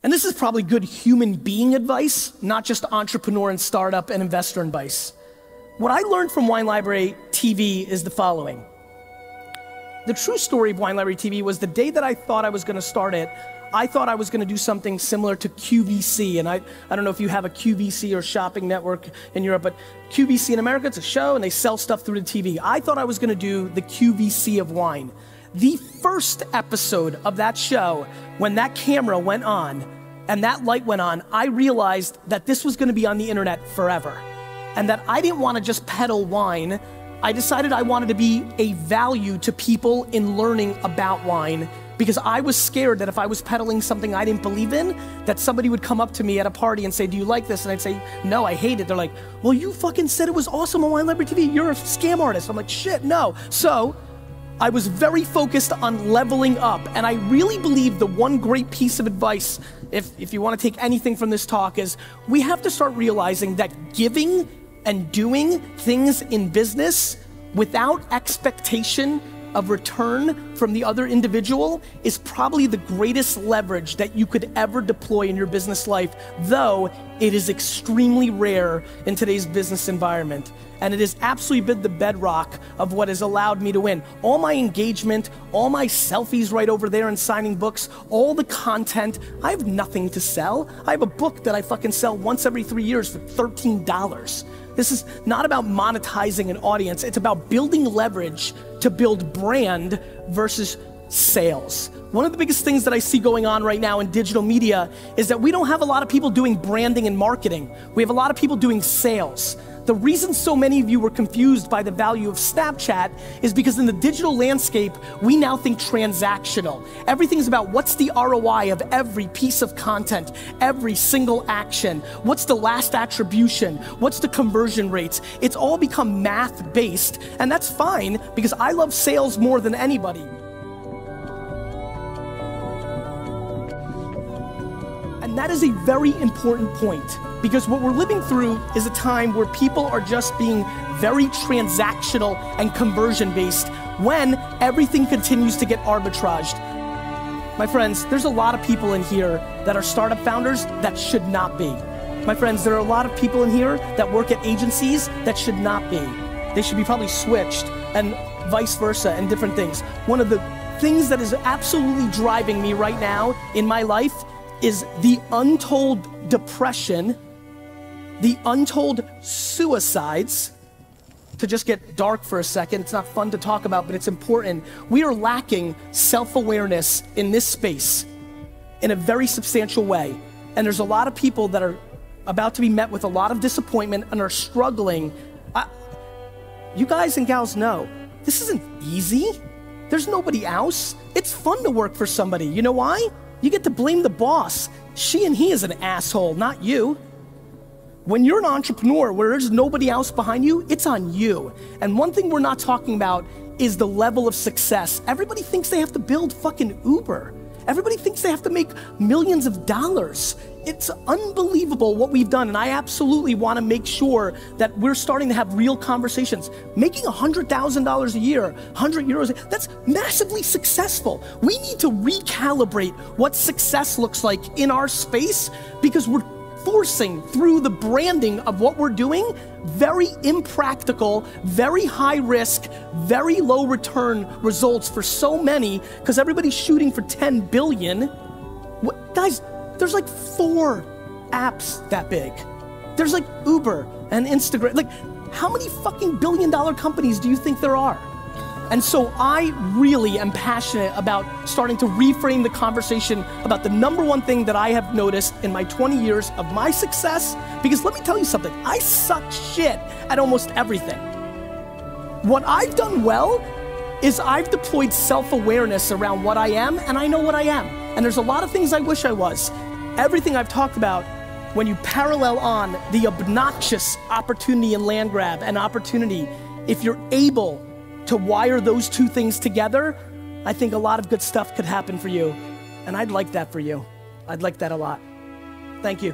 And this is probably good human being advice, not just entrepreneur and startup and investor advice. What I learned from Wine Library TV is the following. The true story of Wine Library TV was the day that I thought I was gonna start it, I thought I was gonna do something similar to QVC, and I don't know if you have a QVC or shopping network in Europe, but QVC in America, it's a show and they sell stuff through the TV. I thought I was gonna do the QVC of wine. The first episode of that show, when that camera went on and that light went on, I realized that this was gonna be on the internet forever, and that I didn't wanna just peddle wine. I decided I wanted to be a value to people in learning about wine, because I was scared that if I was peddling something I didn't believe in, that somebody would come up to me at a party and say, do you like this? And I'd say, no, I hate it. They're like, well, you fucking said it was awesome on Wine Library TV. You're a scam artist. I'm like, shit, no. So I was very focused on leveling up. And I really believe the one great piece of advice, if you want to take anything from this talk, is we have to start realizing that giving and doing things in business without expectation of return from the other individual is probably the greatest leverage that you could ever deploy in your business life, though it is extremely rare in today's business environment. And it has absolutely been the bedrock of what has allowed me to win. All my engagement, all my selfies right over there and signing books, all the content, I have nothing to sell. I have a book that I fucking sell once every 3 years for $13. This is not about monetizing an audience, it's about building leverage to build brand versus sales. One of the biggest things that I see going on right now in digital media is that we don't have a lot of people doing branding and marketing. We have a lot of people doing sales. The reason so many of you were confused by the value of Snapchat is because in the digital landscape, we now think transactional. Everything is about what's the ROI of every piece of content, every single action, what's the last attribution, what's the conversion rates. It's all become math-based, and that's fine because I love sales more than anybody. And that is a very important point, because what we're living through is a time where people are just being very transactional and conversion based when everything continues to get arbitraged. My friends, there's a lot of people in here that are startup founders that should not be. My friends, there are a lot of people in here that work at agencies that should not be. They should be probably switched, and vice versa, and different things. One of the things that is absolutely driving me right now in my life is the untold depression, the untold suicides. To just get dark for a second, it's not fun to talk about, but it's important. We are lacking self-awareness in this space in a very substantial way. And there's a lot of people that are about to be met with a lot of disappointment and are struggling. You guys and gals know, this isn't easy. There's nobody else. It's fun to work for somebody. You know why? You get to blame the boss. She and he is an asshole, not you. When you're an entrepreneur where there's nobody else behind you, it's on you. And one thing we're not talking about is the level of success. Everybody thinks they have to build fucking Uber. Everybody thinks they have to make millions of dollars. It's unbelievable what we've done, and I absolutely want to make sure that we're starting to have real conversations. Making $100,000 a year, 100 euros, that's massively successful. We need to recalibrate what success looks like in our space, because we're forcing through the branding of what we're doing very impractical, very high risk, very low return results for so many, because everybody's shooting for 10 billion. Guys, there's like 4 apps that big. There's like Uber and Instagram. Like, how many fucking billion-dollar companies do you think there are? And so I really am passionate about starting to reframe the conversation about the #1 thing that I have noticed in my 20 years of my success, because let me tell you something, I suck shit at almost everything. What I've done well is I've deployed self-awareness around what I am, and I know what I am. And there's a lot of things I wish I was. Everything I've talked about, when you parallel on the obnoxious opportunity and land grab and opportunity, if you're able to wire those two things together, I think a lot of good stuff could happen for you. And I'd like that for you. I'd like that a lot. Thank you.